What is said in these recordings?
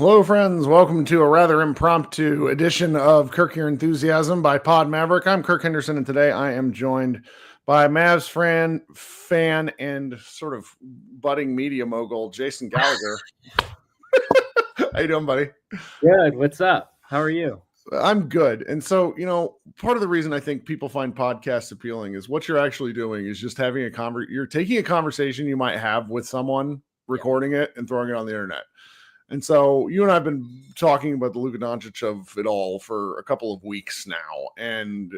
Hello, friends. Welcome to a rather impromptu edition of Kirk Your Enthusiasm by Pod Maverick. I'm Kirk Henderson, and today I am joined by Mavs fan, and sort of budding media mogul, Jason Gallagher. How you doing, buddy? Good. What's up? How are you? I'm good. And so, part of the reason I think people find podcasts appealing is what you're actually doing is just having you're taking a conversation you might have with someone, recording it, and throwing it on the internet. And so you and I have been talking about the Luka Doncic of it all for a couple of weeks now. And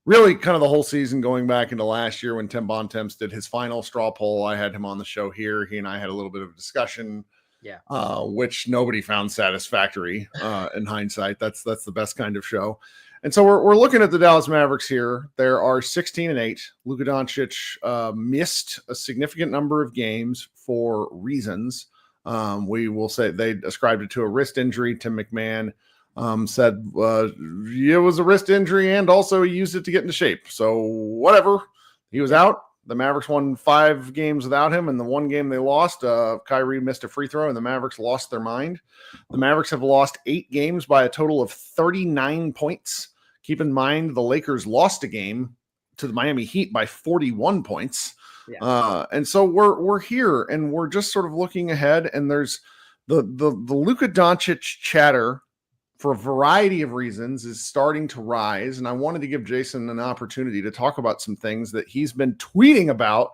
really kind of the whole season going back into last year when Tim Bontemps did his final straw poll. I had him on the show here. He and I had a little bit of a discussion, which nobody found satisfactory in hindsight. That's the best kind of show. And so we're looking at the Dallas Mavericks here. There are 16-8. Luka Doncic missed a significant number of games for reasons. We will say they ascribed it to a wrist injury. Tim McMahon said it was a wrist injury, and also he used it to get into shape. So whatever, he was out. The Mavericks won 5 games without him, and the one game they lost, Kyrie missed a free throw, and the Mavericks lost their mind. The Mavericks have lost 8 games by a total of 39 points. Keep in mind the Lakers lost a game to the Miami Heat by 41 points. Yeah. And so we're here, and we're just sort of looking ahead, and there's the Luka Doncic chatter for a variety of reasons is starting to rise. And I wanted to give Jason an opportunity to talk about some things that he's been tweeting about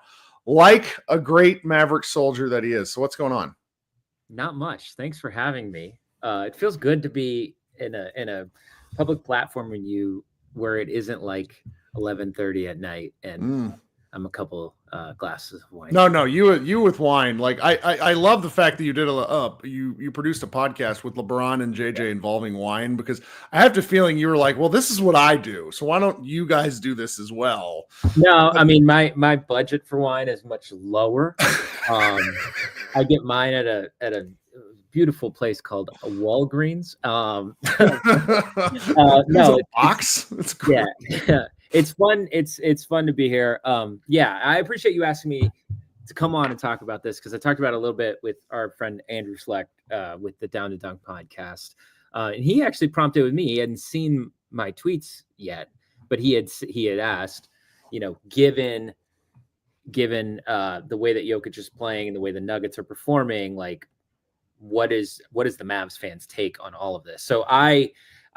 like a great Maverick soldier that he is. So what's going on? Not much. Thanks for having me. It feels good to be in a public platform where it isn't like 11:30 at night and I'm a couple glasses of wine. No, you with wine. Like I love the fact that you did you produced a podcast with LeBron and JJ involving wine, because I have the feeling you were like, well, this is what I do, so why don't you guys do this as well? No, I mean my budget for wine is much lower. I get mine at a beautiful place called Walgreens. No, it's a box. It's cool. Yeah. It's fun. It's fun to be here. I appreciate you asking me to come on and talk about this, because I talked about it a little bit with our friend Andrew Schlecht with the Down to Dunk podcast, and he actually prompted with me. He hadn't seen my tweets yet, but he had asked, given the way that Jokic is playing and the way the Nuggets are performing, like what is the Mavs fans' take on all of this? So I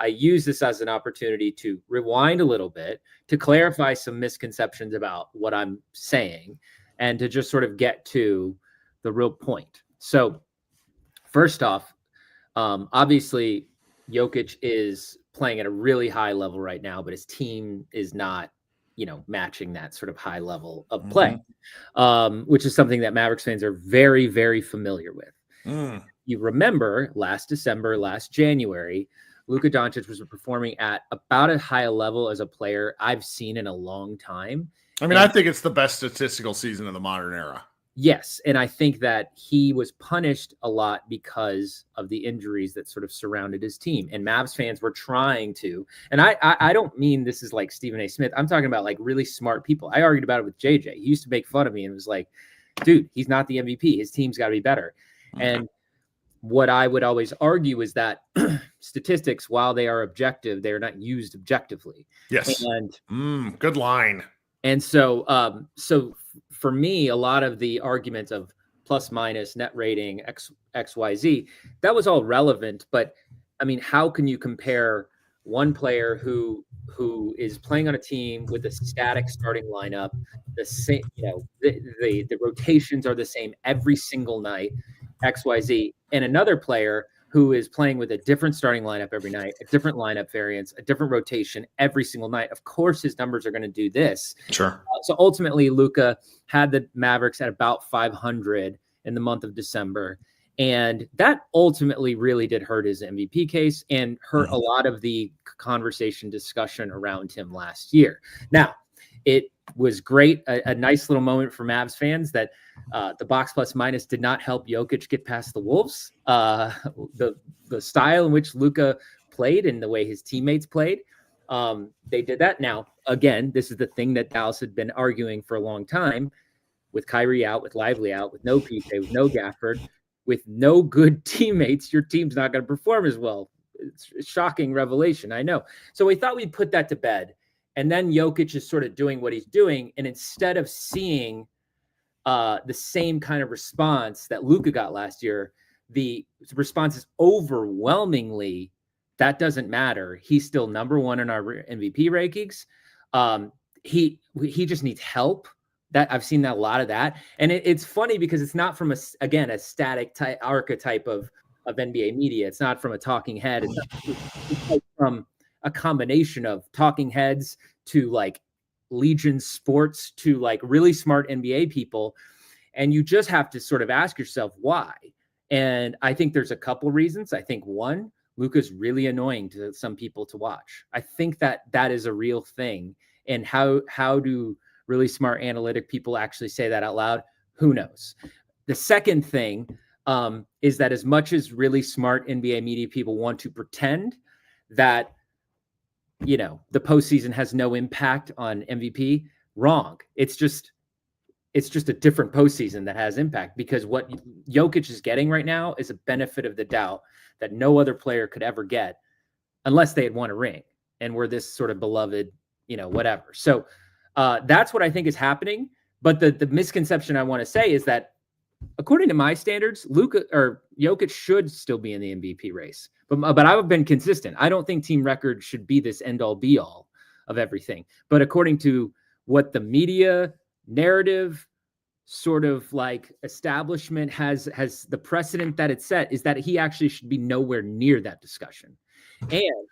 use this as an opportunity to rewind a little bit, to clarify some misconceptions about what I'm saying, and to just sort of get to the real point. So first off, obviously Jokic is playing at a really high level right now, but his team is not, matching that sort of high level of play, which is something that Mavericks fans are very, very familiar with. You remember last January, Luka Doncic was performing at about as high a level as a player I've seen in a long time. I mean, I think it's the best statistical season of the modern era. Yes, and I think that he was punished a lot because of the injuries that sort of surrounded his team. And Mavs fans were trying to, and I don't mean this is like Stephen A. Smith. I'm talking about like really smart people. I argued about it with JJ. He used to make fun of me and was like, dude, he's not the MVP. His team's got to be better. And what I would always argue is that statistics, while they are objective, they are not used objectively. Yes. And good line. And so, so for me, a lot of the arguments of plus minus net rating XYZ, that was all relevant. But I mean, how can you compare one player who is playing on a team with a static starting lineup, the same, the rotations are the same every single night, XYZ, and another player who is playing with a different starting lineup every night, a different lineup variance, a different rotation every single night? Of course, his numbers are going to do this. Sure. So ultimately, Luka had the Mavericks at about 500 in the month of December. And that ultimately really did hurt his MVP case and hurt a lot of the conversation discussion around him last year. Now, it was great, a nice little moment for Mavs fans that the box plus minus did not help Jokic get past the Wolves. The style in which Luka played and the way his teammates played, they did that. Now, again, this is the thing that Dallas had been arguing for a long time, with Kyrie out, with Lively out, with no PJ, with no Gafford. with no good teammates, your team's not going to perform as well. It's a shocking revelation, I know. So we thought we'd put that to bed. And then Jokic is sort of doing what he's doing. And instead of seeing the same kind of response that Luka got last year, the response is overwhelmingly, that doesn't matter. He's still number one in our MVP rankings. He just needs help. That I've seen that a lot of that. And it's funny because it's not from a static type archetype of NBA media. It's not from a talking head. It's like from a combination of talking heads to like Legion Sports to like really smart NBA people. And you just have to sort of ask yourself why. And I think there's a couple reasons. I think one, Luka's really annoying to some people to watch. I think that is a real thing. And how do really smart analytic people actually say that out loud? Who knows? The second thing is that as much as really smart NBA media people want to pretend that, you know, the postseason has no impact on MVP, wrong. It's just a different postseason that has impact, because what Jokic is getting right now is a benefit of the doubt that no other player could ever get unless they had won a ring and were this sort of beloved, you know, whatever. So that's what I think is happening. But the misconception I want to say is that according to my standards, Jokic should still be in the MVP race. But I've been consistent. I don't think team record should be this end all be all of everything. But according to what the media narrative sort of like establishment has the precedent that it's set, is that he actually should be nowhere near that discussion. And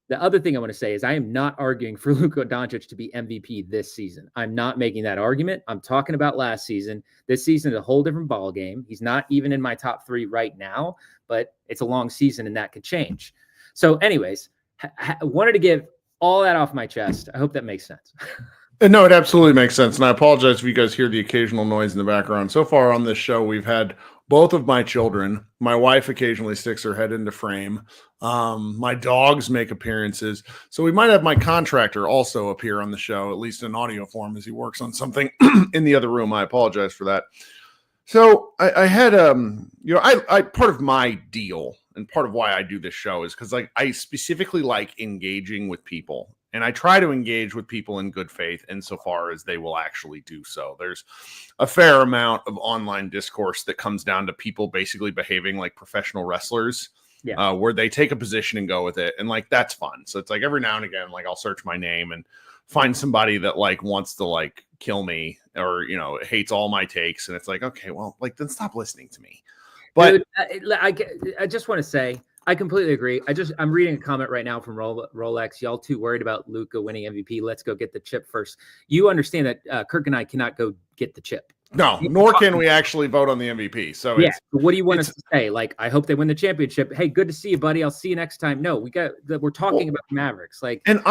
the other thing I want to say is I am not arguing for Luka Doncic to be MVP this season. I'm not making that argument. I'm talking about last season. This season is a whole different ball game. He's not even in my top 3 right now, but it's a long season and that could change. So anyways, wanted to get all that off my chest. I hope that makes sense. No, it absolutely makes sense. And I apologize if you guys hear the occasional noise in the background. So far on this show, we've had both of my children. My wife occasionally sticks her head into frame. My dogs make appearances. So we might have my contractor also appear on the show, at least in audio form, as he works on something in the other room. I apologize for that. So I had, I part of my deal and part of why I do this show is because like I specifically like engaging with people. And I try to engage with people in good faith insofar as they will actually do so. There's a fair amount of online discourse that comes down to people basically behaving like professional wrestlers, where they take a position and go with it. And like, that's fun. So it's like every now and again, like I'll search my name and find somebody that like wants to like kill me or, you know, hates all my takes. And it's like, okay, well, like then stop listening to me. But dude, I just want to say, I completely agree. I'm reading a comment right now from Rolex. Y'all too worried about Luka winning MVP. Let's go get the chip first. You understand that Kirk and I cannot go get the chip. No, nor can we actually vote on the MVP. So yeah, what do you want us to say? Like, I hope they win the championship. Hey, good to see you, buddy. I'll see you next time. No, we're talking about the Mavericks. Like, and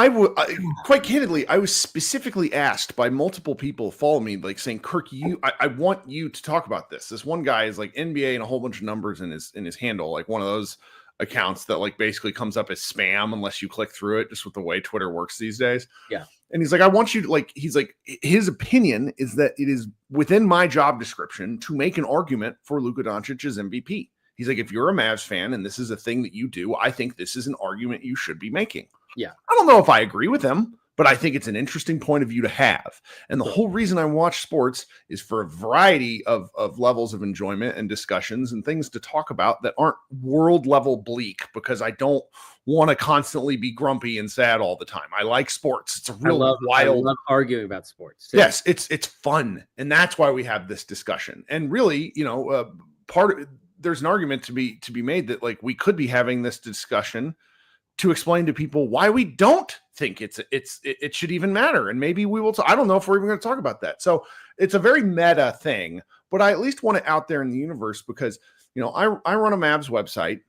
quite candidly, I was specifically asked by multiple people follow me, like saying, Kirk, I want you to talk about this. This one guy is like NBA and a whole bunch of numbers in his handle, like one of those accounts that like basically comes up as spam unless you click through it, just with the way Twitter works these days. Yeah. And he's like, I want you to like, he's like, his opinion is that it is within my job description to make an argument for Luka Doncic as MVP. He's like, if you're a Mavs fan and this is a thing that you do, I think this is an argument you should be making. Yeah. I don't know if I agree with him, but I think it's an interesting point of view to have. And the whole reason I watch sports is for a variety of levels of enjoyment and discussions and things to talk about that aren't world level bleak, because I don't want to constantly be grumpy and sad all the time. I like sports. It's a real wild. I love arguing about sports too. Yes, it's fun. And that's why we have this discussion. And really, you know, there's an argument to be made that like we could be having this discussion to explain to people why we don't think it should even matter. And maybe we will. I don't know if we're even going to talk about that. So it's a very meta thing, but I at least want it out there in the universe because, you know, I run a Mavs website.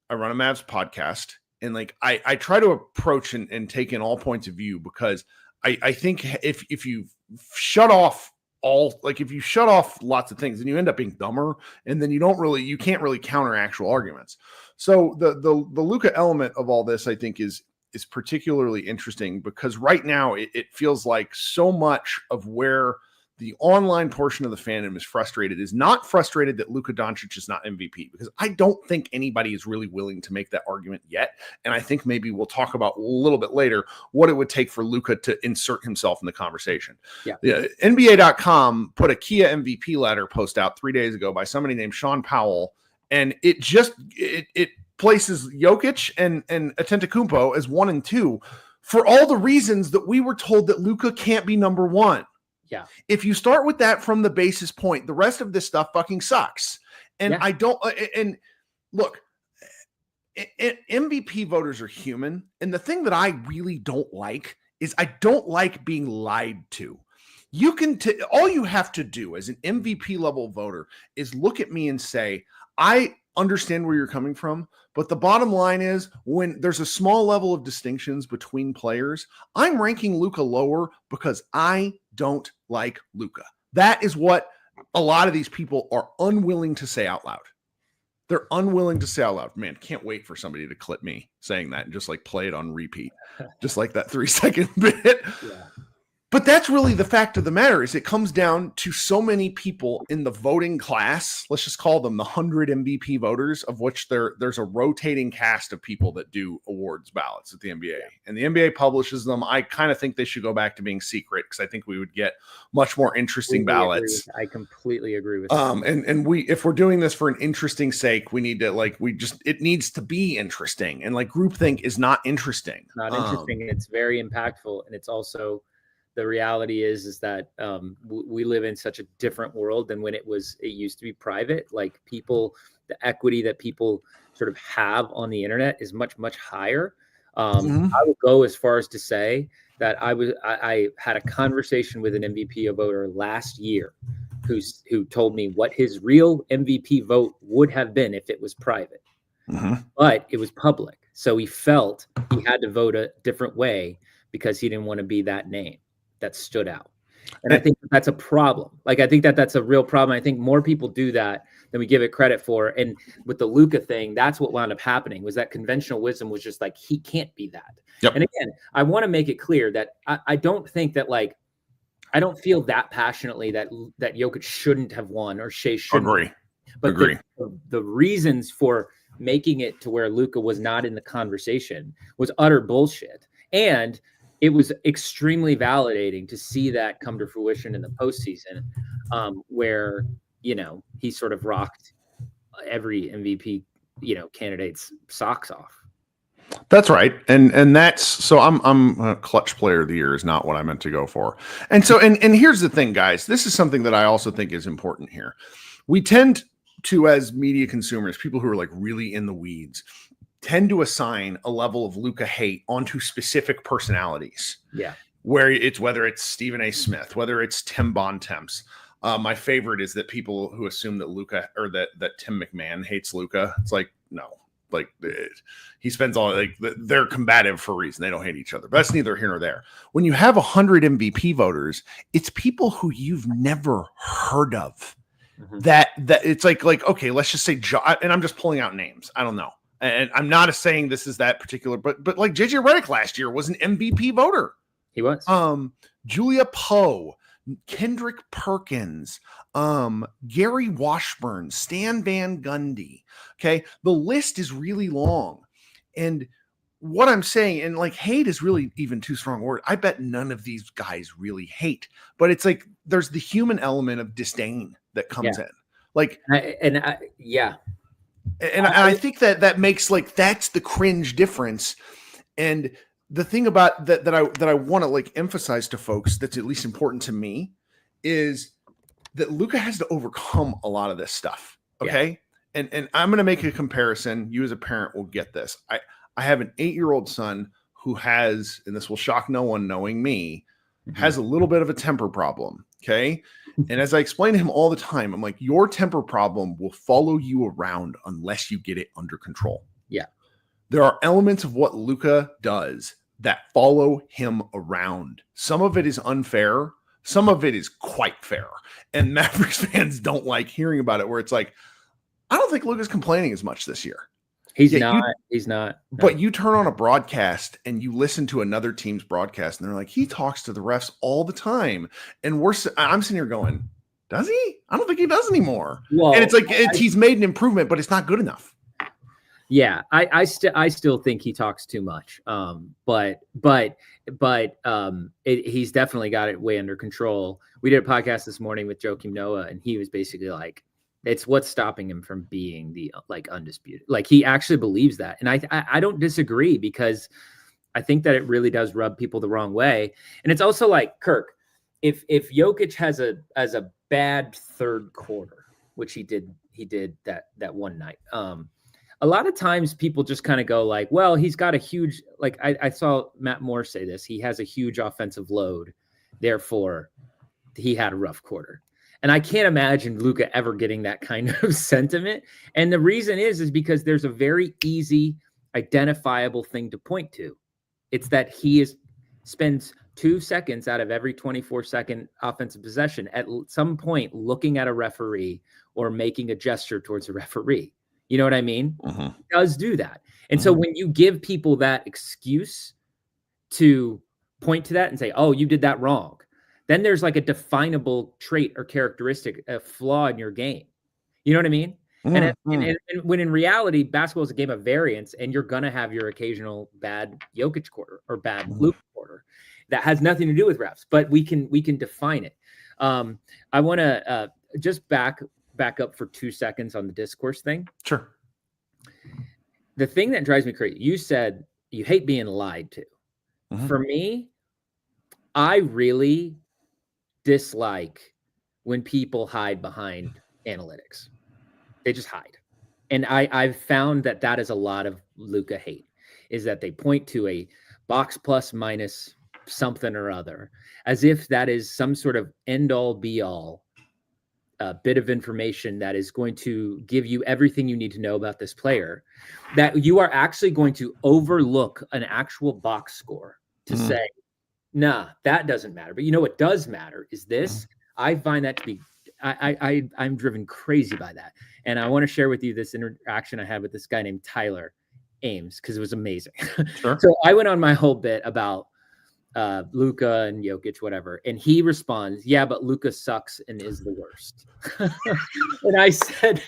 I run a Mavs podcast, and like, I try to approach and take in all points of view, because I think if you shut off lots of things, then you end up being dumber, and then you can't really counter actual arguments. So the Luka element of all this, I think, is particularly interesting because right now it feels like so much of where the online portion of the fandom is not frustrated that Luka Doncic is not MVP, because I don't think anybody is really willing to make that argument yet. And I think maybe we'll talk about a little bit later what it would take for Luka to insert himself in the conversation. Yeah. NBA.com put a Kia MVP ladder post out 3 days ago by somebody named Sean Powell, and it places Jokic and Antetokounmpo as 1 and 2 for all the reasons that we were told that Luka can't be number 1. Yeah. If you start with that from the basis point, the rest of this stuff fucking sucks. And I don't, and look, MVP voters are human. And the thing that I really don't like is I don't like being lied to. You can, all you have to do as an MVP level voter is look at me and say, I understand where you're coming from, but the bottom line is when there's a small level of distinctions between players, I'm ranking Luka lower because I don't like Luka. That is what a lot of these people are unwilling to say out loud. They're unwilling to say out loud. Man, can't wait for somebody to clip me saying that and just like play it on repeat, just like that 3-second bit. Yeah. But that's really the fact of the matter, is it comes down to so many people in the voting class. Let's just call them the 100 MVP voters, of which there's a rotating cast of people that do awards ballots at the NBA. And the NBA publishes them. I kind of think they should go back to being secret, because I think we would get much more interesting ballots. I completely agree with that. And if we're doing this for an interesting sake, we need to it needs to be interesting. And like groupthink is not interesting. Not interesting. It's very impactful. And it's also, the reality is that we live in such a different world than when it used to be private. Like the equity that people sort of have on the internet is much, much higher. I would go as far as to say that I had a conversation with an MVP voter last year who told me what his real MVP vote would have been if it was private, but it was public. So he felt he had to vote a different way because he didn't want to be that name that stood out. And I think that's a problem. Like, I think that's a real problem. I think more people do that than we give it credit for. And with the Luka thing, that's what wound up happening, was that conventional wisdom was just like, he can't be that. Yep. And again, I want to make it clear that I don't think that, like, I don't feel that passionately that Jokic shouldn't have won or Shea shouldn't. Agree. But the reasons for making it to where Luka was not in the conversation was utter bullshit. And it was extremely validating to see that come to fruition in the postseason, where, he sort of rocked every MVP, candidate's socks off. That's right. And that's, so I'm a clutch player of the year is not what I meant to go for. And so, and here's the thing, guys, this is something that I also think is important here. We tend to, as media consumers, people who are like really in the weeds, tend to assign a level of Luka hate onto specific personalities. Yeah. Whether it's Stephen A. Smith, whether it's Tim Bontemps. My favorite is that people who assume that Luka, or that Tim McMahon hates Luka. It's like, no, like he spends all, like, they're combative for a reason. They don't hate each other. But that's neither here nor there. When you have 100 MVP voters, it's people who you've never heard of. That it's like, okay, let's just say, and I'm just pulling out names. I don't know. And I'm not saying this is that particular, but like JJ Redick last year was an MVP voter. He was. Julia Poe, Kendrick Perkins, Gary Washburn, Stan Van Gundy. Okay. The list is really long. And what I'm saying, and like hate is really even too strong a word. I bet none of these guys really hate, but it's like there's the human element of disdain that comes in. Like, yeah. And I think that makes, like, that's the cringe difference. And the thing about that I want to like emphasize to folks that's at least important to me is that Luka has to overcome a lot of this stuff. Okay. Yeah. And I'm going to make a comparison. You as a parent will get this. I have an 8-year-old son who has, and this will shock no one knowing me, has a little bit of a temper problem. Okay. And as I explain to him all the time, I'm like, your temper problem will follow you around unless you get it under control. Yeah. There are elements of what Luka does that follow him around. Some of it is unfair. Some of it is quite fair. And Mavericks fans don't like hearing about it, where it's like, I don't think Luka's complaining as much this year. He's not. But you turn on a broadcast and you listen to another team's broadcast, and they're like, he talks to the refs all the time. And I'm sitting here going, does he? I don't think he does anymore. Well, and it's like he's made an improvement, but it's not good enough. Yeah, I still think he talks too much. But he's definitely got it way under control. We did a podcast this morning with Joakim Noah, and he was basically like, it's what's stopping him from being the undisputed. Like, he actually believes that. And I don't disagree, because I think that it really does rub people the wrong way. And it's also like, Kirk, if Jokic has a bad third quarter, which he did that one night. A lot of times people just kind of go like, well, he's got a huge, like I saw Matt Moore say this, he has a huge offensive load, therefore he had a rough quarter. And I can't imagine Luka ever getting that kind of sentiment. And the reason is because there's a very easy, identifiable thing to point to. It's that he spends 2 seconds out of every 24-second offensive possession at some point looking at a referee or making a gesture towards a referee. You know what I mean? Uh-huh. He does do that. And so when you give people that excuse to point to that and say, oh, you did that wrong, then there's like a definable trait or characteristic, a flaw in your game. You know what I mean? And when in reality, basketball is a game of variance, and you're going to have your occasional bad Jokic quarter or bad Luka quarter. That has nothing to do with refs, but we can define it. I want to just back up for 2 seconds on the discourse thing. Sure. The thing that drives me crazy, you said you hate being lied to. Mm-hmm. For me, I really dislike when people hide behind analytics. They just hide. And I've found that is a lot of Luka hate, is that they point to a box plus minus something or other, as if that is some sort of end all be all bit of information that is going to give you everything you need to know about this player, that you are actually going to overlook an actual box score to say, nah, that doesn't matter. But you know what does matter is this. I find that to be, I'm driven crazy by that. And I want to share with you this interaction I had with this guy named Tyler Ames, because it was amazing. Sure. So I went on my whole bit about Luka and Jokic, whatever. And he responds, yeah, but Luka sucks and is the worst. And I said,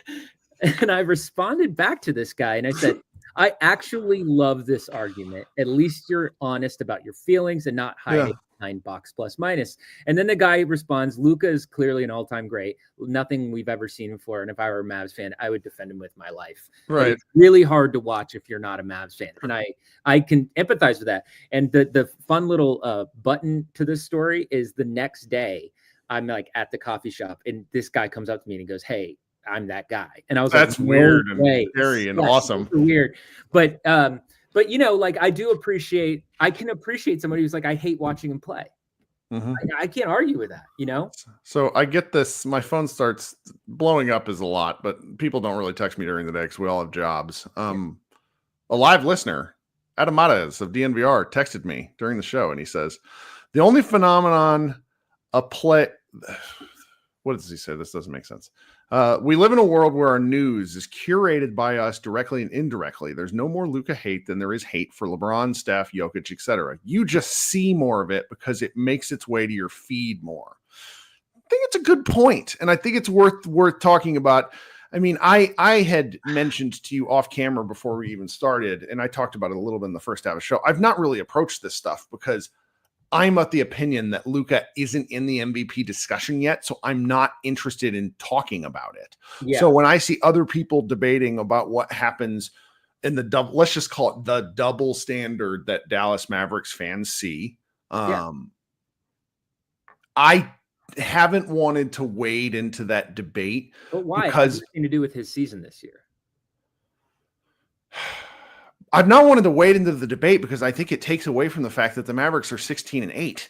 and I responded back to this guy and I said, I actually love this argument. At least you're honest about your feelings and not hiding behind box plus minus. And then the guy responds, Luka is clearly an all-time great. Nothing we've ever seen before. And if I were a Mavs fan, I would defend him with my life. Right. It's really hard to watch if you're not a Mavs fan. And I can empathize with that. And the fun little button to this story is the next day, I'm like at the coffee shop and this guy comes up to me and he goes, hey, I'm that guy. And I was that's like, weird and scary and awesome. Weird. But you know, like I can appreciate somebody who's like, I hate watching him play. I can't argue with that, you know? So I get this, my phone starts blowing up is a lot, but people don't really text me during the day because we all have jobs. A live listener, Adam Matas of DNVR, texted me during the show and he says, the only phenomenon what does he say? This doesn't make sense. We live in a world where our news is curated by us directly and indirectly. There's no more Luka hate than there is hate for LeBron, Steph, Jokic, etc. You just see more of it because it makes its way to your feed more. I think it's a good point, and I think it's worth talking about. I mean, I had mentioned to you off camera before we even started, and I talked about it a little bit in the first half of the show. I've not really approached this stuff because I'm of the opinion that Luka isn't in the MVP discussion yet, so I'm not interested in talking about it. Yeah. So when I see other people debating about what happens in the let's just call it the double standard that Dallas Mavericks fans see, I haven't wanted to wade into that debate. But why? Because it has nothing to do with his season this year. I've not wanted to wade into the debate because I think it takes away from the fact that the Mavericks are 16-8.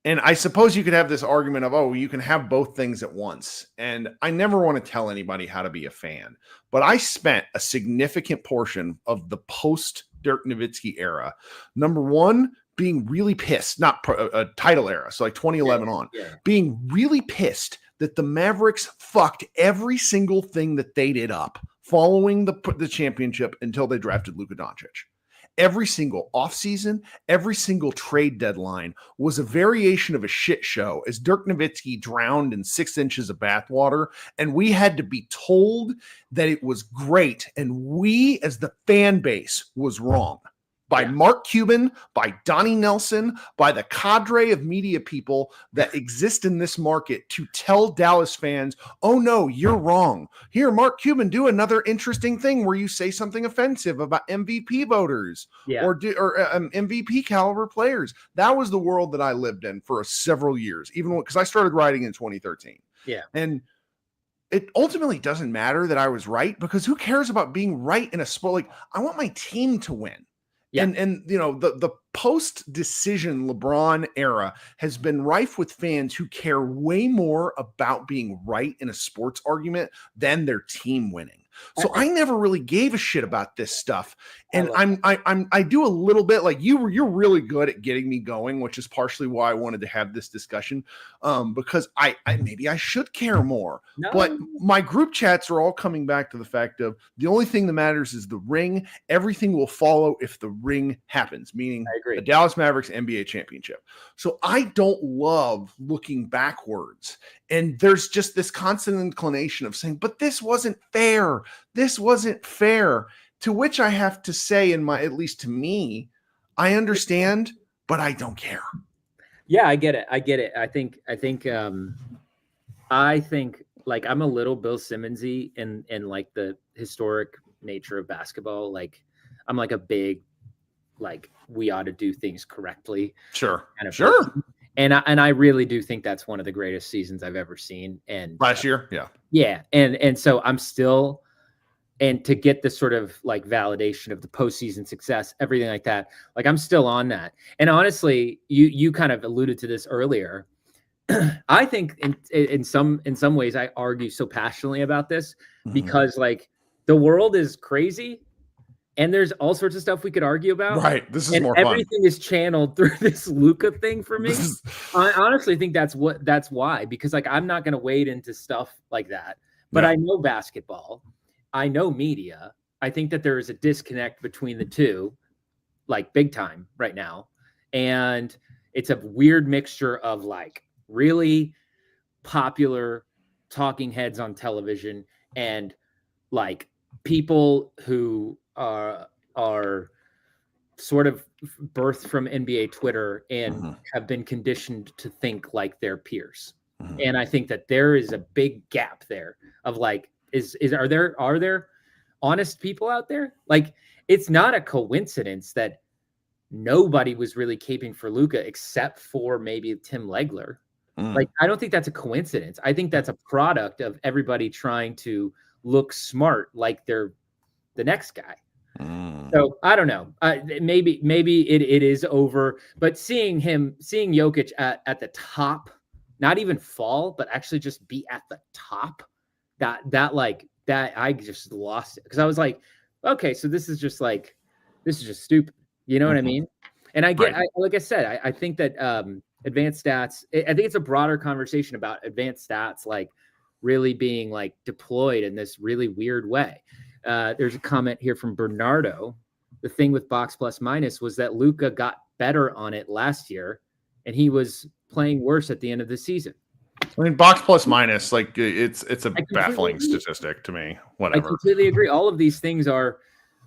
And I suppose you could have this argument of, oh, you can have both things at once. And I never want to tell anybody how to be a fan. But I spent a significant portion of the post-Dirk Nowitzki era, number one, being really pissed, not a title era, so like 2011 being really pissed that the Mavericks fucked every single thing that they did up following the championship until they drafted Luka Doncic. Every single offseason, every single trade deadline was a variation of a shit show as Dirk Nowitzki drowned in 6 inches of bathwater, and we had to be told that it was great, and we as the fan base was wrong. By Mark Cuban, by Donnie Nelson, by the cadre of media people that exist in this market to tell Dallas fans, oh no, you're wrong. Here, Mark Cuban, do another interesting thing where you say something offensive about MVP voters or MVP caliber players. That was the world that I lived in for several years, even because I started writing in 2013. Yeah. And it ultimately doesn't matter that I was right, because who cares about being right in a sport? Like, I want my team to win. Yeah. And you know, the post-decision LeBron era has been rife with fans who care way more about being right in a sports argument than their team winning. So I never really gave a shit about this stuff. And I do a little bit like you're really good at getting me going, which is partially why I wanted to have this discussion. Because I maybe I should care more. No. But my group chats are all coming back to the fact of the only thing that matters is the ring. Everything will follow if the ring happens, meaning the Dallas Mavericks NBA championship. So I don't love looking backwards. And there's just this constant inclination of saying, but this wasn't fair. This wasn't fair. To which I have to say, at least to me, I understand, but I don't care. Yeah, I get it. I think like I'm a little Bill Simmons-y in like the historic nature of basketball. Like I'm like a big, like we ought to do things correctly. Sure. Kind of sure. Person. And I really do think that's one of the greatest seasons I've ever seen. And last year, yeah. Yeah. And so I'm still, and to get this sort of like validation of the postseason success, everything like that, like I'm still on that. And honestly, you kind of alluded to this earlier. I think in some ways I argue so passionately about this because like the world is crazy. And there's all sorts of stuff we could argue about. Right. This is and more fun. Everything is channeled through this Luka thing for me. I honestly think that's why, because like, I'm not going to wade into stuff like that, but I know basketball. I know media. I think that there is a disconnect between the two, like big time right now. And it's a weird mixture of like really popular talking heads on television and like people who are sort of birthed from NBA Twitter and have been conditioned to think like their peers. And I think that there is a big gap there of like, are there honest people out there? Like, it's not a coincidence that nobody was really caping for Luka except for maybe Tim Legler. Like, I don't think that's a coincidence. I think that's a product of everybody trying to look smart like they're the next guy. So I don't know. Maybe it is over, but seeing Jokic at the top, not even fall, but actually just be at the top, that I just lost it. Cause I was like, okay, so this is just stupid. You know what I mean? And I get, like I said, I think that advanced stats, I think it's a broader conversation about advanced stats, like really being like deployed in this really weird way. There's a comment here from Bernardo. The thing with box plus minus was that Luka got better on it last year, and he was playing worse at the end of the season. I mean, box plus minus, like it's a baffling statistic to me. Whatever. I completely agree. All of these things are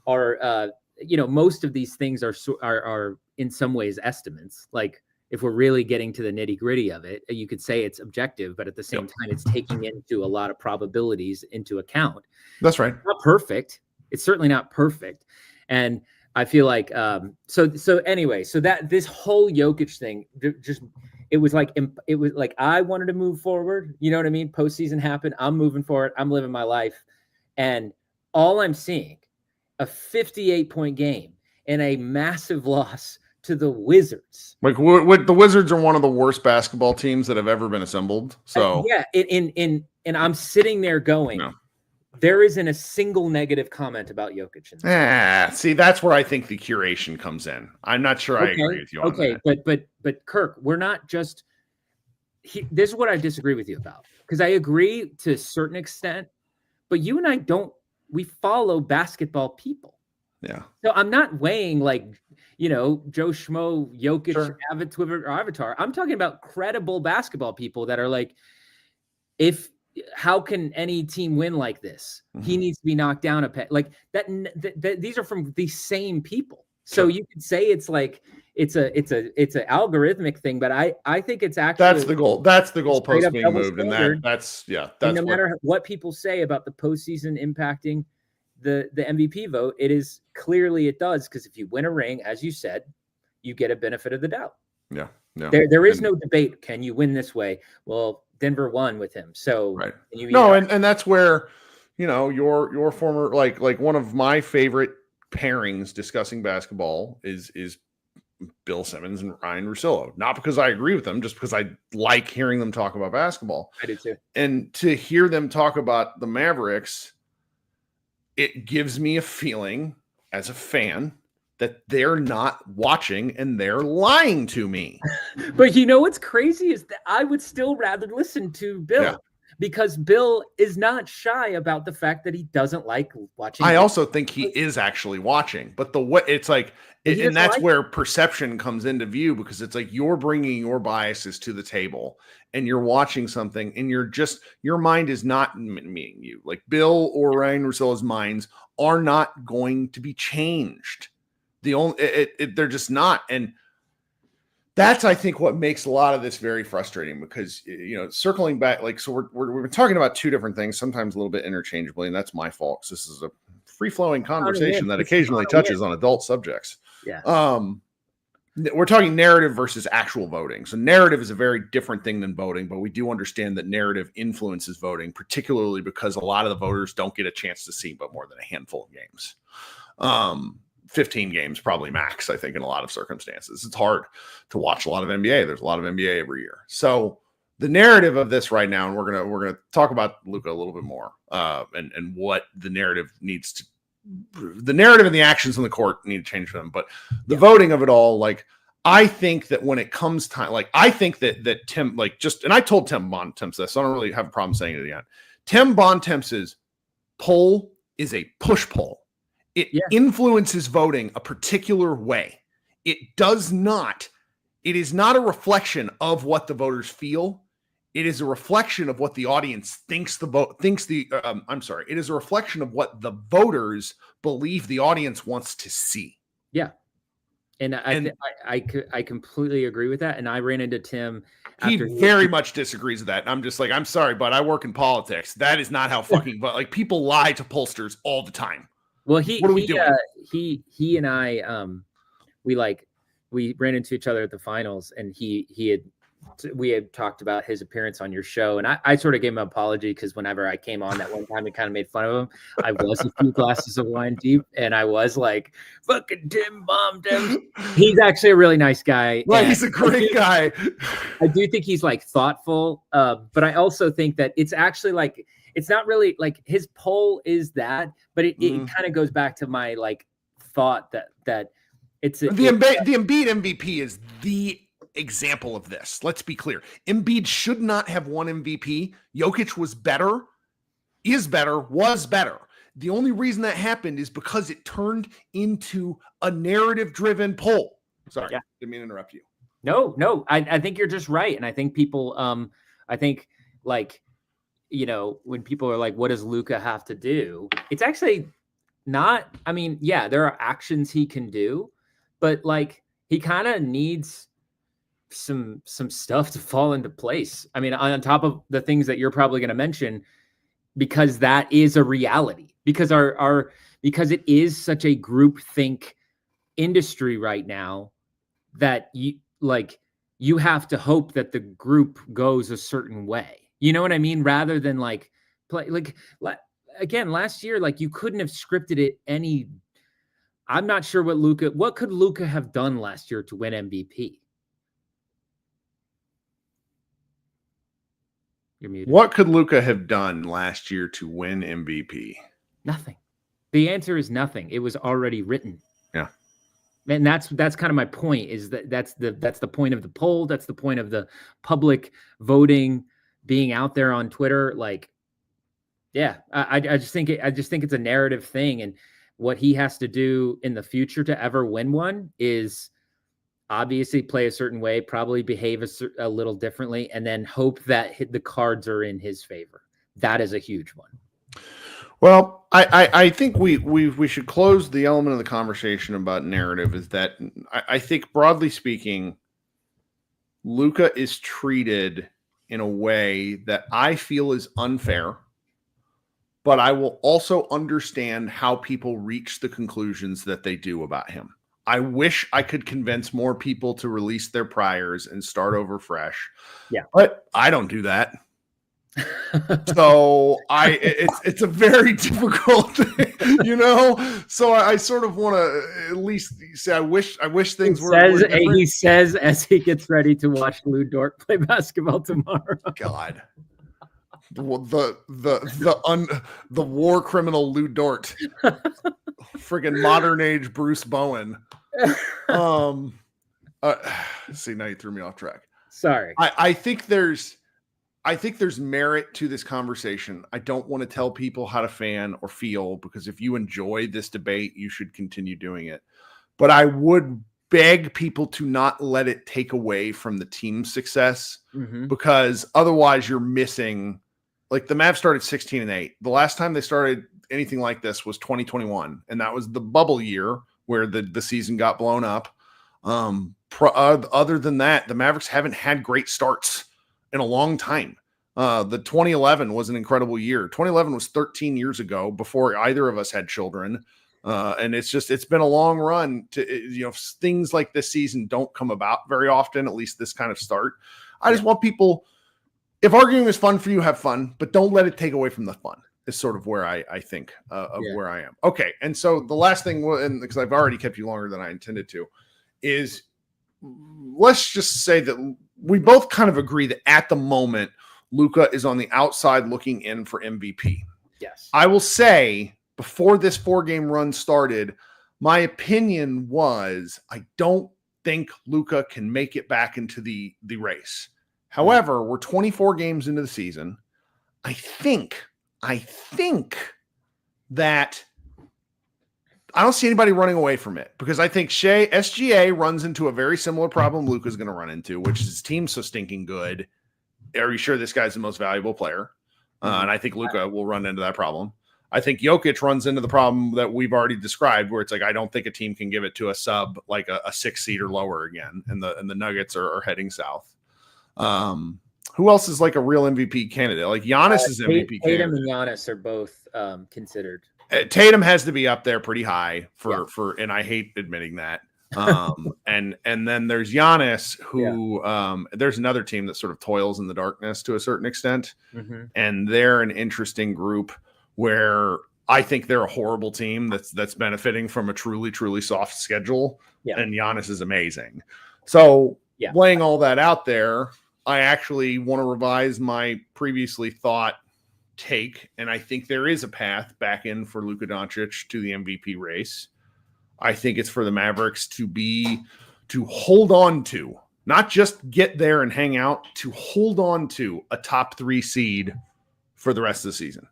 most of these things are in some ways estimates. Like if we're really getting to the nitty gritty of it, you could say it's objective, but at the same time, it's taking into a lot of probabilities into account. That's right. It's not perfect. It's certainly not perfect. And I feel like, so anyway, so that this whole Jokic thing, it was like I wanted to move forward. You know what I mean? Postseason happened. I'm moving forward. I'm living my life. And all I'm seeing, a 58-point game and a massive loss to the Wizards. Like what the Wizards are one of the worst basketball teams that have ever been assembled. So and I'm sitting there going, there isn't a single negative comment about Jokic. See, that's where I think the curation comes in. I'm not sure I agree with you on that. But Kirk, we're not just this is what I disagree with you about, because I agree to a certain extent, but you and I don't we follow basketball people. Yeah. So I'm not weighing like, Joe Schmo, Jokic, Sure. Avatar. I'm talking about credible basketball people that are like, how can any team win like this? Mm-hmm. He needs to be knocked down a peg. Like that, these are from the same people. So Sure. you could say it's like it's an algorithmic thing, but I think it's actually that's the goal. That's the goalpost being moved, standard. and that's no matter what people say about the postseason impacting the MVP vote, it does, because if you win a ring, as you said, you get a benefit of the doubt. Yeah. There is no debate. Can you win this way? Well, Denver won with him. So right. And that's where, your former, like one of my favorite pairings discussing basketball is Bill Simmons and Ryan Russillo. Not because I agree with them, just because I like hearing them talk about basketball. I do too. And to hear them talk about the Mavericks, it gives me a feeling as a fan that they're not watching and they're lying to me. But what's crazy is that I would still rather listen to Bill, because Bill is not shy about the fact that he doesn't like watching. I also think he is actually watching, but the way it's like, and that's where perception comes into view, because it's like you're bringing your biases to the table and you're watching something and your mind is not meaning you. Like Bill or Ryan Russillo's minds are not going to be changed. They're just not. And that's, I think, what makes a lot of this very frustrating, because, circling back, like, so we've been talking about two different things, sometimes a little bit interchangeably, and that's my fault, because this is a free-flowing conversation that occasionally touches on adult subjects. Yeah. We're talking narrative versus actual voting. So narrative is a very different thing than voting, but we do understand that narrative influences voting, particularly because a lot of the voters don't get a chance to see but more than a handful of games. 15 games probably max, I think, in a lot of circumstances. It's hard to watch a lot of NBA. There's a lot of NBA every year. So the narrative of this right now, and we're gonna talk about Luka a little bit more, and what the narrative and the actions on the court need to change for them. But the voting of it all, like, I think that when it comes time, like, I think that Tim, like, and I told Tim Bontemps this, so I don't really have a problem saying it again. Tim Bontemps's poll is a push poll. It influences voting a particular way. It is not a reflection of what the voters feel. It is a reflection of what the audience thinks it is a reflection of what the voters believe the audience wants to see. Yeah. And I completely agree with that. And I ran into Tim. He very much disagrees with that. And I'm just like, I'm sorry, but I work in politics. That is not how fucking, but like, people lie to pollsters all the time. Well, he and I, we ran into each other at the finals, and we had talked about his appearance on your show, and I sort of gave him an apology, because whenever I came on that one time, it kind of made fun of him. I was a few glasses of wine deep, and I was like, fucking Tim Bontemps. He's actually a really nice guy. Right, he's a great guy. I do think he's like thoughtful, but I also think that it's actually like, it's not really like his poll is that, but it kind of goes back to my like thought that it's the Embiid MVP is the example of this. Let's be clear. Embiid should not have won MVP. Jokic was better. The only reason that happened is because it turned into a narrative-driven poll. Sorry, didn't mean to interrupt you. No, I think you're just right, and I think people, I think like, when people are like, what does Luka have to do? It's actually not, I mean, yeah, there are actions he can do, but like, he kind of needs some stuff to fall into place. I mean, on top of the things that you're probably going to mention, because that is a reality, because because it is such a groupthink industry right now, that you have to hope that the group goes a certain way. You know what I mean? Rather than like play, like again, last year, like, you couldn't have scripted it any. I'm not sure what could Luka have done last year to win MVP? You're muted. What could Luka have done last year to win MVP? Nothing. The answer is nothing. It was already written. Yeah. And that's kind of my point, is that's the point of the poll. That's the point of the public voting, being out there on Twitter. Like, Yeah, I just think it's a narrative thing, and what he has to do in the future to ever win one is obviously play a certain way, probably behave a little differently, and then hope that the cards are in his favor. That is a huge one. Well, I think we should close the element of the conversation about narrative is that I think broadly speaking, Luka is treated in a way that I feel is unfair, but I will also understand how people reach the conclusions that they do about him. I wish I could convince more people to release their priors and start over fresh. Yeah. But I don't do that. So it's a very difficult thing, you know. So I sort of want to at least say I wish things were different. He says as he gets ready to watch Lou Dort play basketball tomorrow. God, the war criminal Lou Dort, friggin' modern age Bruce Bowen. See, now you threw me off track. Sorry. I think there's merit to this conversation. I don't want to tell people how to fan or feel, because if you enjoy this debate, you should continue doing it. But I would beg people to not let it take away from the team's success, because otherwise you're missing. Like the Mavs started 16-8. The last time they started anything like this was 2021, and that was the bubble year where the season got blown up. Other than that, the Mavericks haven't had great starts in a long time. The 2011 was an incredible year. 2011 was 13 years ago, before either of us had children. And it's been a long run to, things like this season don't come about very often, at least this kind of start. I just want people, if arguing is fun for you, have fun, but don't let it take away from the fun, is sort of where I think where I am. Okay. And so the last thing, and because I've already kept you longer than I intended to, is let's just say that we both kind of agree that at the moment, Luka is on the outside looking in for MVP. Yes. I will say, before this 4-game run started, my opinion was I don't think Luka can make it back into the race. However, we're 24 games into the season. I think that I don't see anybody running away from it, because I think SGA runs into a very similar problem Luka's going to run into, which is his team's so stinking good. Are you sure this guy's the most valuable player? And I think Luka will run into that problem. I think Jokic runs into the problem that we've already described, where it's like I don't think a team can give it to a sub like a 6 seed or lower again, and the Nuggets are heading south. Who else is like a real MVP candidate? Like Giannis is MVP candidate. Tatum and Giannis are both considered. Tatum has to be up there pretty high for, and I hate admitting that. And then there's Giannis, who there's another team that sort of toils in the darkness to a certain extent, and they're an interesting group where I think they're a horrible team that's benefiting from a truly soft schedule, and Giannis is amazing. So laying all that out there, I actually want to revise my previously thought take, and I think there is a path back in for Luka Doncic to the MVP race. I think it's for the Mavericks to hold on to, not just get there and hang out, to hold on to a top 3 seed for the rest of the season.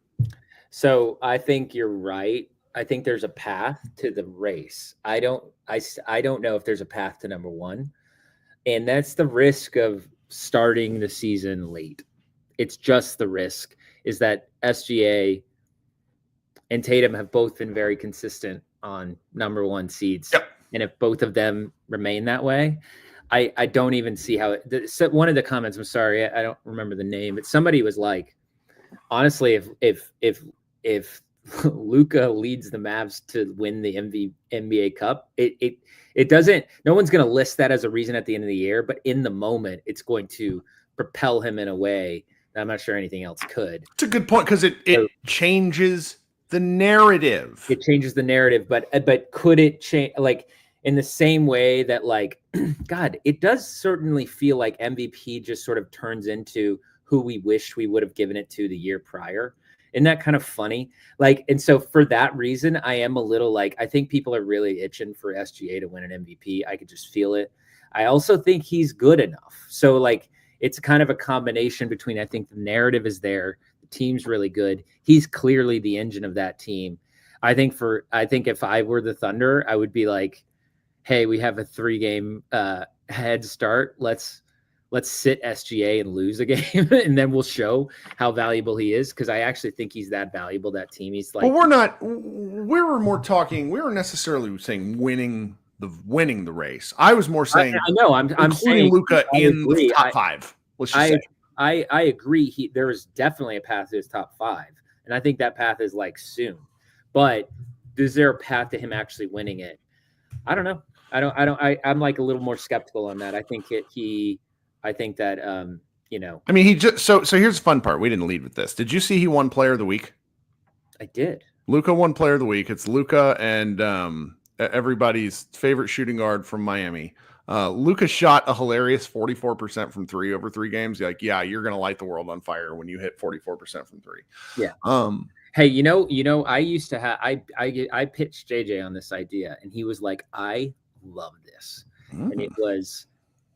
So I think you're right. I think there's a path to the race. I don't know if there's a path to number 1, and that's the risk of starting the season late. It's just the risk is that SGA and Tatum have both been very consistent on number 1 seeds. Yep. And if both of them remain that way, I don't even see how one of the comments, I'm sorry, I don't remember the name, but somebody was like, honestly, if Luka leads the Mavs to win the NBA Cup, it doesn't, no one's going to list that as a reason at the end of the year, but in the moment, it's going to propel him in a way that I'm not sure anything else could. It's a good point, because it changes the narrative. It changes the narrative, but could it change, like, in the same way that, like, God, it does certainly feel like MVP just sort of turns into who we wish we would have given it to the year prior. Isn't that kind of funny? Like, and so for that reason, I am a little like, I think people are really itching for SGA to win an MVP. I could just feel it. I also think he's good enough. So, like, it's kind of a combination between, I think the narrative is there, the team's really good. He's clearly the engine of that team. I think if I were the Thunder, I would be like, hey, we have a 3-game head start. Let's sit SGA and lose a game, and then we'll show how valuable he is. Because I actually think he's that valuable. That team, he's like. But we were necessarily saying winning the race. I was more saying. I know. I'm including saying Luka in the top 5. Let's just say. I agree. There is definitely a path to his top 5, and I think that path is like soon. But is there a path to him actually winning it? I don't know. I'm like a little more skeptical on that. I think that I mean, he just so here's the fun part. We didn't lead with this. Did you see he won Player of the Week? I did. Luka won Player of the Week. It's Luka and everybody's favorite shooting guard from Miami. Luka shot a hilarious 44% from 3 over 3 games. Like, yeah, you're gonna light the world on fire when you hit 44% from 3. Yeah. Hey, I used to have I pitched JJ on this idea, and he was like, I love this. And it was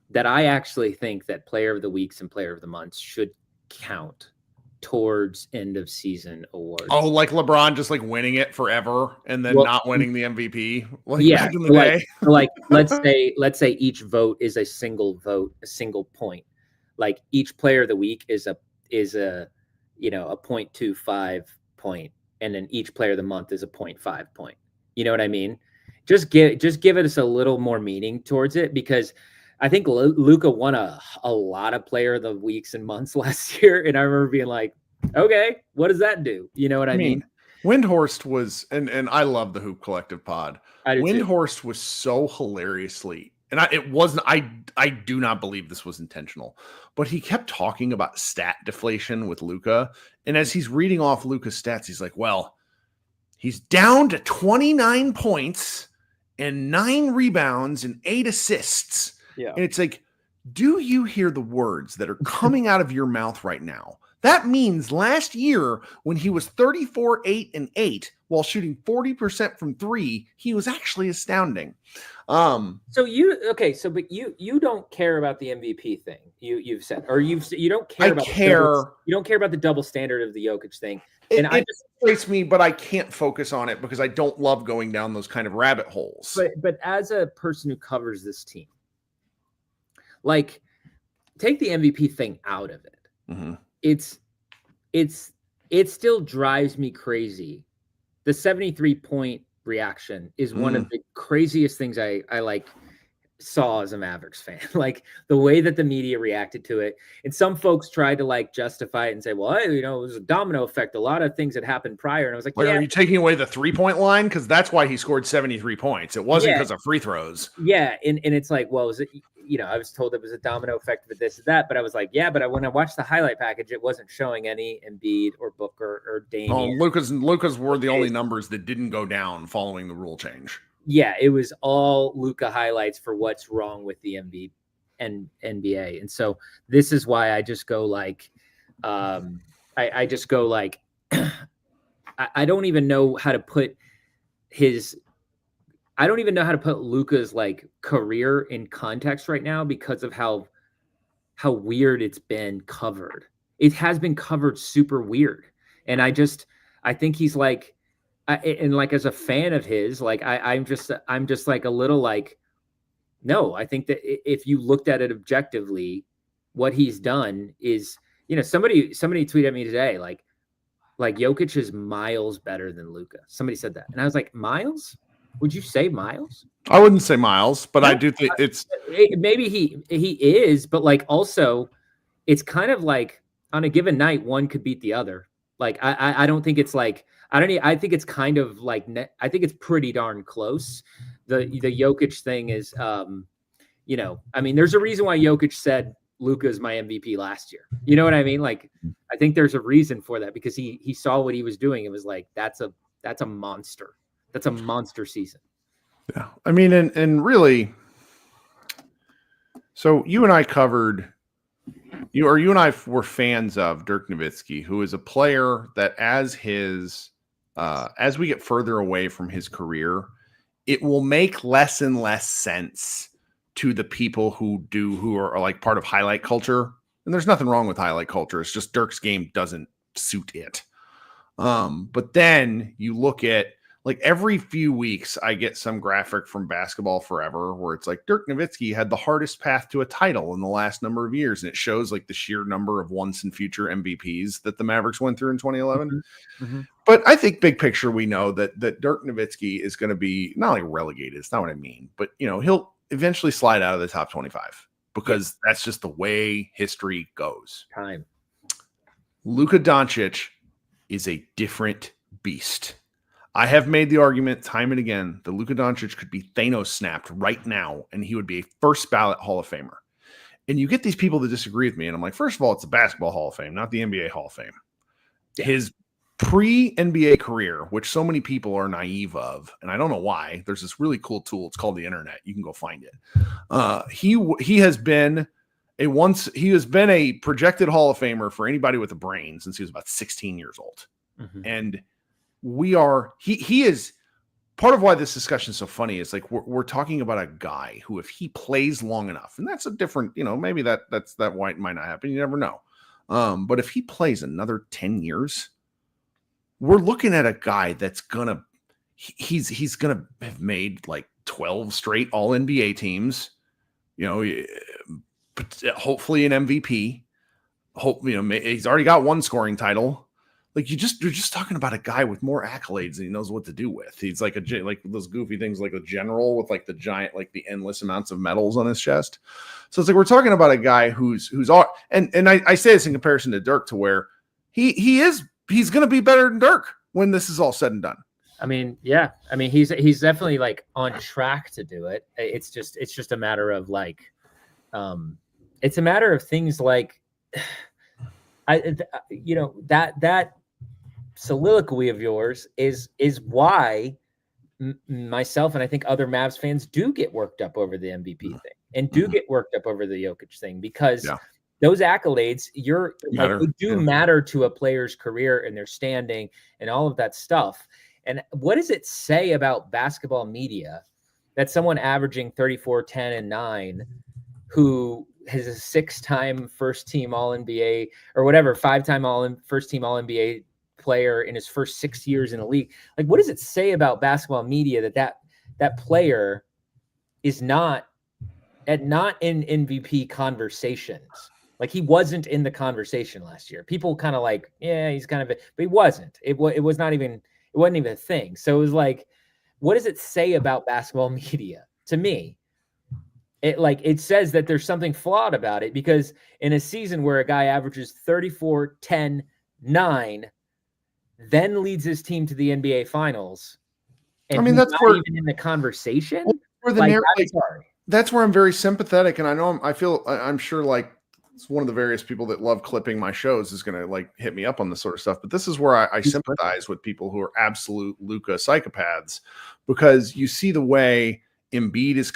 that I actually think that Player of the Weeks and Player of the Months should count towards end of season awards. Oh, like LeBron just like winning it forever and then not winning the MVP. Like yeah, back in the day. Like let's say each vote is a single vote, a single point. Like each Player of the Week is a 0.25 point, and then each Player of the Month is a 0.5 point. You know what I mean? Just give us a little more meaning towards it, because I think Luka won a lot of Player of the Weeks and Months last year, and I remember being like, okay, what does that do? You know what I mean? Windhorst was, and I love the Hoop Collective pod. Windhorst was so hilariously, and I do not believe this was intentional, but he kept talking about stat deflation with Luka, and as he's reading off Luka's stats, he's like, well, he's down to 29 points and 9 rebounds and 8 assists. Yeah. And it's like, do you hear the words that are coming out of your mouth right now? That means last year when he was 34, 8, and 8 while shooting 40% from 3, he was actually astounding. But you don't care about the MVP thing. You've said, or you don't care about you don't care about the double standard of the Jokic thing. And it frustrates me, but I can't focus on it because I don't love going down those kind of rabbit holes. But as a person who covers this team, like, take the MVP thing out of it. Mm-hmm. It still drives me crazy. The 73-point reaction is one of the craziest things I like saw as a Mavericks fan. Like the way that the media reacted to it, and some folks tried to like justify it and say, well, hey, it was a domino effect. A lot of things had happened prior. And I was like, are you taking away the 3-point line? Because that's why he scored 73 points. It wasn't because of free throws. Yeah. And it's like, well, was it, I was told it was a domino effect with this and that, but I was like, yeah, but when I watched the highlight package, it wasn't showing any Embiid or Booker or Damian. Lucas were the only numbers that didn't go down following the rule change. Yeah, it was all Luka highlights for what's wrong with the NBA. And so this is why I just go like, I just go like, I don't even know how to put Luka's like career in context right now because of how weird it's been covered. It has been covered super weird. And I think he's like, and like as a fan of his, like I'm just like a little like, no, I think that if you looked at it objectively, what he's done is, somebody tweeted at me today, like Jokic is miles better than Luka. Somebody said that. And I was like, miles? Would you say miles? I wouldn't say miles, but no, I do think maybe he is, but like also it's kind of like on a given night, one could beat the other. Like, I don't think it's like, I think it's kind of like, I think it's pretty darn close. The Jokic thing is, there's a reason why Jokic said Luka is my MVP last year. You know what I mean? Like, I think there's a reason for that because he saw what he was doing. It was like, that's a monster. That's a monster season. Yeah. I mean, and really, so you and I covered, you and I were fans of Dirk Nowitzki, who is a player that as we get further away from his career, it will make less and less sense to the people who are like part of highlight culture. And there's nothing wrong with highlight culture. It's just Dirk's game doesn't suit it. But then you look at, like, every few weeks I get some graphic from Basketball Forever where it's like Dirk Nowitzki had the hardest path to a title in the last number of years. And it shows like the sheer number of once and future MVPs that the Mavericks went through in 2011. Mm-hmm. Mm-hmm. But I think big picture, we know that Dirk Nowitzki is going to be not only relegated. It's not what I mean, but he'll eventually slide out of the top 25 because that's just the way history goes. Time. Luka Doncic is a different beast. I have made the argument time and again that Luka Doncic could be Thanos snapped right now, and he would be a first ballot Hall of Famer. And you get these people that disagree with me, and I'm like, first of all, it's the Basketball Hall of Fame, not the NBA Hall of Fame. Yeah. His pre-NBA career, which so many people are naive of, and I don't know why. There's this really cool tool. It's called the internet. You can go find it. He has been a projected Hall of Famer for anybody with a brain since he was about 16 years old. Mm-hmm. And he is part of why this discussion is so funny. Is like we're talking about a guy who, if he plays long enough, and that's a different, maybe that might not happen. You never know. But if he plays another 10 years, we're looking at a guy that's he's gonna have made like 12 straight all NBA teams, hopefully an MVP. He's already got one scoring title. Like you're just talking about a guy with more accolades than he knows what to do with. He's like like those goofy things, like a general with like the giant, like the endless amounts of medals on his chest. So it's like we're talking about a guy who's all, and I say this in comparison to Dirk, to where he's going to be better than Dirk when this is all said and done. I mean, yeah. I mean, he's definitely like on track to do it. It's just a matter of like, it's a matter of things like, that soliloquy of yours is why myself and I think other Mavs fans do get worked up over the MVP thing and do get worked up over the Jokic thing, because those accolades they do matter to a player's career and their standing and all of that stuff. And what does it say about basketball media that someone averaging 34, 10, and 9 who has a 6-time first team All-NBA or whatever, 5-time first team All-NBA player in his first 6 years in the league, like what does it say about basketball media that player is not in MVP conversations? Like he wasn't in the conversation last year. People kind of like, yeah, he's kind of, but he wasn't. It wasn't even a thing. So it was like, what does it say about basketball media? To me, it says that there's something flawed about it, because in a season where a guy averages 34, 10, 9, then leads his team to the NBA Finals, and that's not even in the conversation. That's where I'm very sympathetic, and I'm sure like it's one of the various people that love clipping my shows is going to like hit me up on this sort of stuff. But this is where I sympathize with people who are absolute Luka psychopaths, because you see the way Wemby is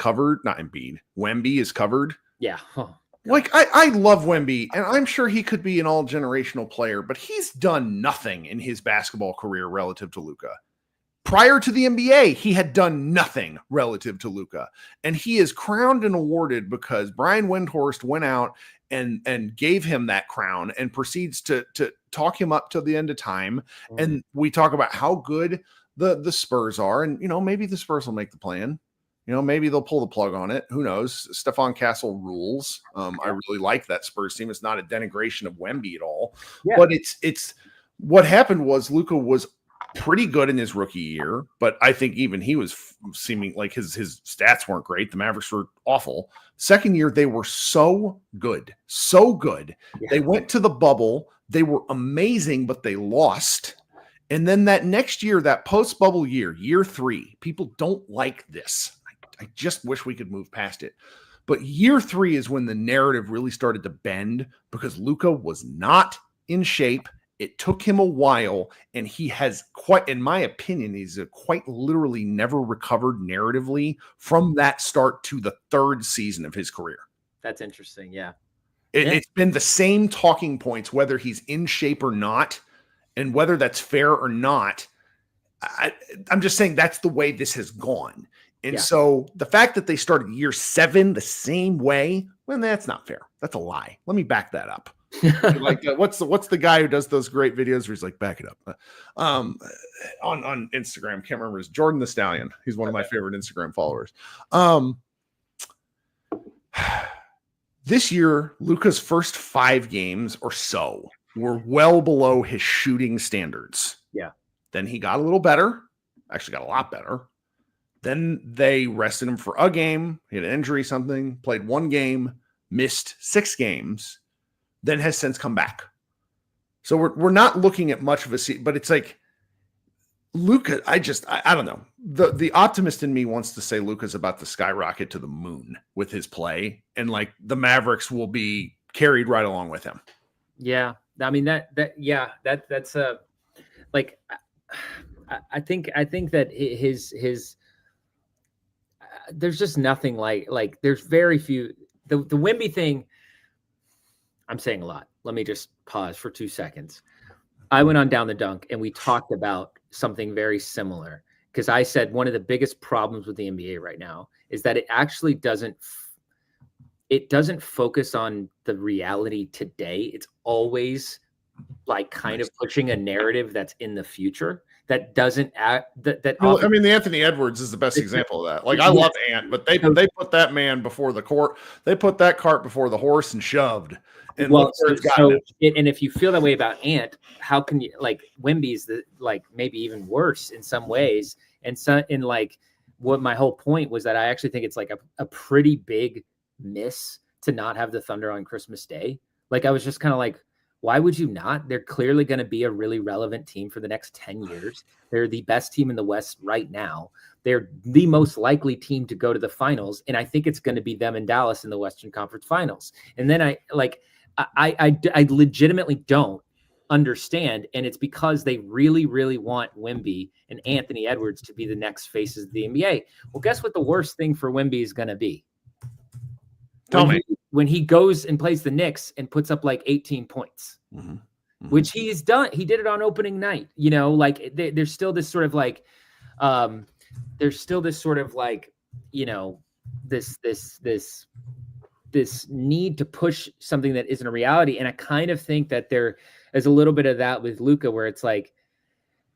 covered. Yeah. Huh. Like I love Wemby, and I'm sure he could be an all-generational player, but he's done nothing in his basketball career relative to Luka. Prior to the NBA, he had done nothing relative to Luka, and he is crowned and awarded because Brian Windhorst went out and gave him that crown and proceeds to talk him up to the end of time. Mm-hmm. And we talk about how good the Spurs are, and maybe the Spurs will make the plan. Maybe they'll pull the plug on it. Who knows? Stephon Castle rules. I really like that Spurs team. It's not a denigration of Wemby at all. Yeah. But it's what happened was Luka was pretty good in his rookie year, but I think even he was seeming like his stats weren't great. The Mavericks were awful. Second year, they were so good. Yeah. They went to the bubble. They were amazing, but they lost. And then that next year, that post-bubble year 3, people don't like this. I just wish we could move past it. But year 3 is when the narrative really started to bend, because Luka was not in shape. It took him a while, and he has quite, in my opinion, he's quite literally never recovered narratively from that start to the 3rd season of his career. That's interesting. Yeah. It's been the same talking points, whether he's in shape or not, and whether that's fair or not. I'm just saying that's the way this has gone. And so the fact that they started year 7 the same way, well, that's not fair. That's a lie. Let me back that up. Like what's the guy who does those great videos where he's like, back it up, on Instagram, can't remember, his Jordan the Stallion. He's one of my favorite Instagram followers. This year, Luka's first 5 games or so were well below his shooting standards. Yeah. Then he got a little better, actually got a lot better. Then they rested him for a game. He had an injury, something, played 1 game, missed 6 games, then has since come back. So we're not looking at much of a season, but it's like Luka, I don't know. The optimist in me wants to say Luka's about to skyrocket to the moon with his play, and like the Mavericks will be carried right along with him. Yeah. I mean, that's like, I think that his there's just nothing like there's very few, the Wemby thing. I'm saying a lot. Let me just pause for 2 seconds. I went on Down the Dunk and we talked about something very similar, because I said one of the biggest problems with the NBA right now is that it actually doesn't focus on the reality today. It's always like kind of pushing a narrative that's in the future that doesn't act I mean, the Anthony Edwards is the best example of that. Like, I love Ant, but they put that man before the court. They put that cart before the horse and shoved. And well, and if you feel that way about Ant, how can you, like, Wemby's like maybe even worse in some ways. And so, in like, what my whole point was that I actually think it's like a pretty big miss to not have the Thunder on Christmas Day. Like, I was just kind of like, why would you not? They're clearly going to be a really relevant team for the next 10 years. They're the best team in the West right now. They're the most likely team to go to the finals. And I think it's going to be them and Dallas in the Western Conference Finals. And then I legitimately don't understand. And it's because they really, really want Wemby and Anthony Edwards to be the next faces of the NBA. Well, guess what the worst thing for Wemby is going to be? Tell me. When he goes and plays the Knicks and puts up like 18 points, which he's done. He did it on opening night, like there's still this sort of like, this need to push something that isn't a reality. And I kind of think that there is a little bit of that with Luka, where it's like,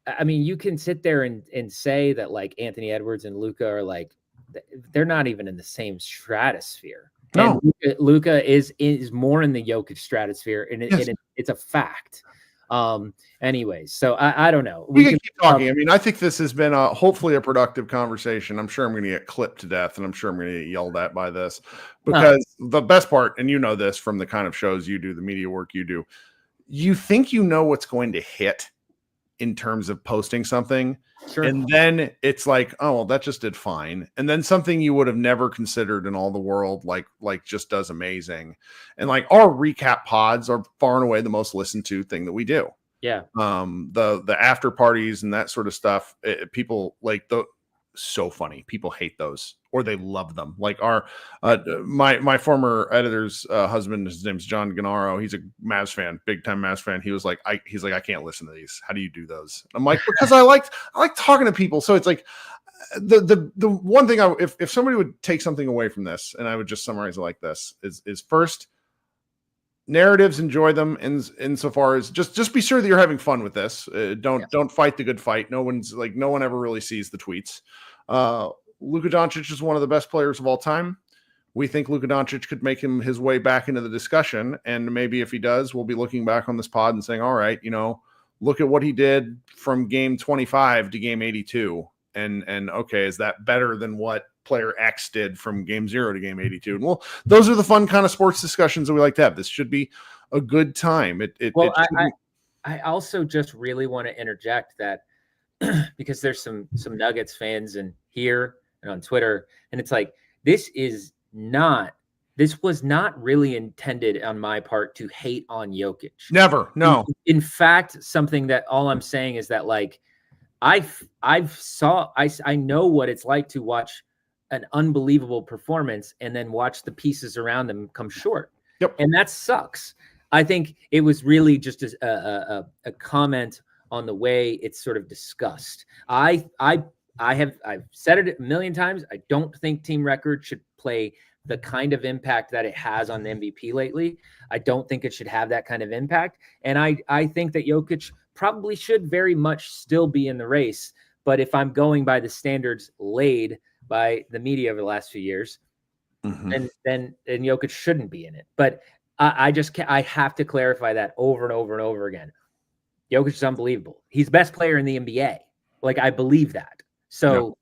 I mean, you can sit there and say that like Anthony Edwards and Luka are like, they're not even in the same stratosphere. No, Luka is more in the Jokic stratosphere, and it's a fact. Anyways, so I don't know. We can keep talking. I mean, I think this has been hopefully a productive conversation. I'm sure I'm going to get clipped to death, and I'm sure I'm going to get yelled at by this, because the best part, and you know this from the kind of shows you do, the media work you do, you think you know what's going to hit in terms of posting something. Sure. And then it's like, oh, well, that just did fine. And then something you would have never considered in all the world, like just does amazing. And like our recap pods are far and away the most listened to thing that we do. Yeah. The after parties and that sort of stuff, people like so funny. People hate those or they love them. Like our my former editor's husband, his name's John Gennaro. He's a Mavs fan, big time Mavs fan. He was like, I can't listen to these. How do you do those? I'm like, because I like talking to people. So it's like the one thing if somebody would take something away from this, and I would just summarize it like this, is first, narratives, enjoy them insofar as just be sure that you're having fun with this. Don't fight the good fight. No one ever really sees the tweets. Luka Doncic is one of the best players of all time. We think Luka Doncic could make his way back into the discussion, and maybe if he does, we'll be looking back on this pod and saying, all right, look at what he did from game 25 to game 82, and okay, is that better than what player X did from game 0 to game 82? And well, those are the fun kind of sports discussions that we like to have. This should be a good time. I also just really want to interject that because there's some Nuggets fans in here and on Twitter, and it's like, this was not really intended on my part to hate on Jokic. Never. No. In fact, something that all I'm saying is that like I know what it's like to watch an unbelievable performance and then watch the pieces around them come short. Yep. And that sucks. I think it was really just a comment on the way it's sort of discussed. I've said it a million times. I don't think Team Record should play the kind of impact that it has on the MVP lately. I don't think it should have that kind of impact. And I think that Jokic probably should very much still be in the race. But if I'm going by the standards laid by the media over the last few years, then Jokic shouldn't be in it. But I just can't, I have to clarify that over and over and over again. Jokic is unbelievable. He's the best player in the NBA. Like, I believe that. So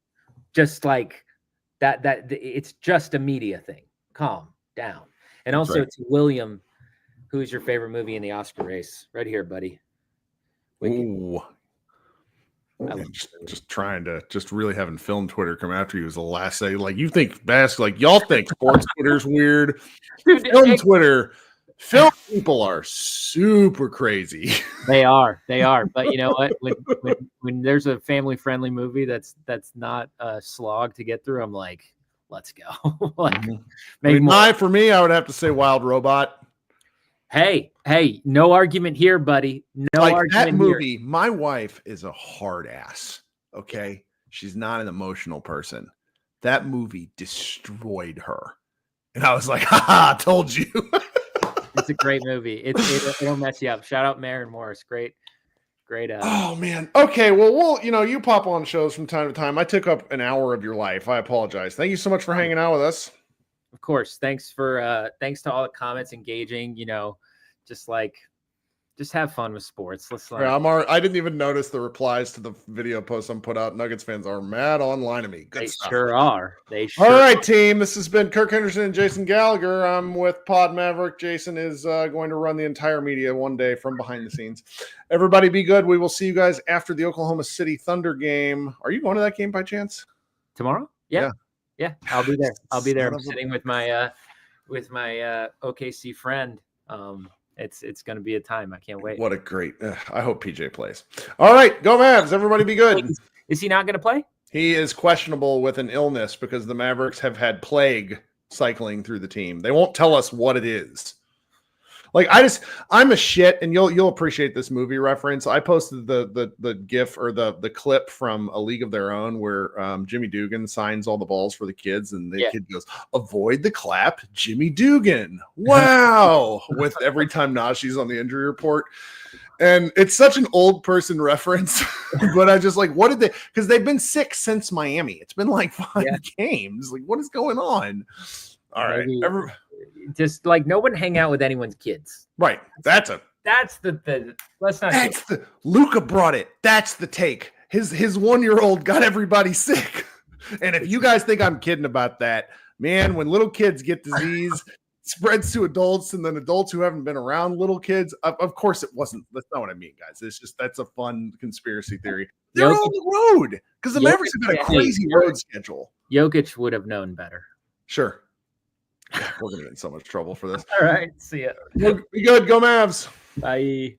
just like that it's just a media thing. Calm down. And also to William, who's your favorite movie in the Oscar race? Right here, buddy. Ooh. Just trying to really having film Twitter come after you is the last day. Like, you think like y'all think sports Twitter's weird. Dude, film people are super crazy. They are. But you know what? When there's a family friendly movie that's not a slog to get through, I'm like, let's go. Like, for me, I would have to say Wild Robot. Hey, no argument here, buddy. No argument that movie. Here. My wife is a hard ass. Okay, she's not an emotional person. That movie destroyed her, and I was like, "Ha! Told you." It's a great movie. It'll mess you up. Shout out Maren Morris. Great. Oh man. Okay. Well, you pop on shows from time to time. I took up an hour of your life. I apologize. Thank you so much for hanging out with us. Of course. Thanks to all the comments, engaging, just have fun with sports. I didn't even notice the replies to the video posts I'm put out. Nuggets fans are mad online at me. Good stuff. Sure are. All right, team. This has been Kirk Henderson and Jason Gallagher. I'm with Pod Maverick. Jason is going to run the entire media one day from behind the scenes. Everybody be good. We will see you guys after the Oklahoma City Thunder game. Are you going to that game by chance? Tomorrow? Yeah. I'll be there. I'm sitting with my OKC friend. It's going to be a time. I can't wait. What a great! I hope PJ plays. All right, go Mavs! Everybody, be good. Is he not going to play? He is questionable with an illness because the Mavericks have had plague cycling through the team. They won't tell us what it is. Like, I'm a shit, and you'll appreciate this movie reference. I posted the GIF or the clip from A League of Their Own where Jimmy Dugan signs all the balls for the kids, and the kid goes, "Avoid the clap, Jimmy Dugan." Wow! With every time Najee's on the injury report. And it's such an old person reference, but I just like, what did they? Because they've been sick since Miami. It's been like 5 games. Like, what is going on? All right. Just like, no one hang out with anyone's kids. Right. That's the let's not. That's the Luka brought it. That's the take. His 1-year-old got everybody sick. And if you guys think I'm kidding about that, man, when little kids get disease, spreads to adults, and then adults who haven't been around little kids. Of course, it wasn't. That's not what I mean, guys. It's just that's a fun conspiracy theory. They're on the road because the Mavericks have got a crazy road schedule. Jokic would have known better. Sure. God, we're gonna get in so much trouble for this. All right, see ya. Be good. Go Mavs. Bye.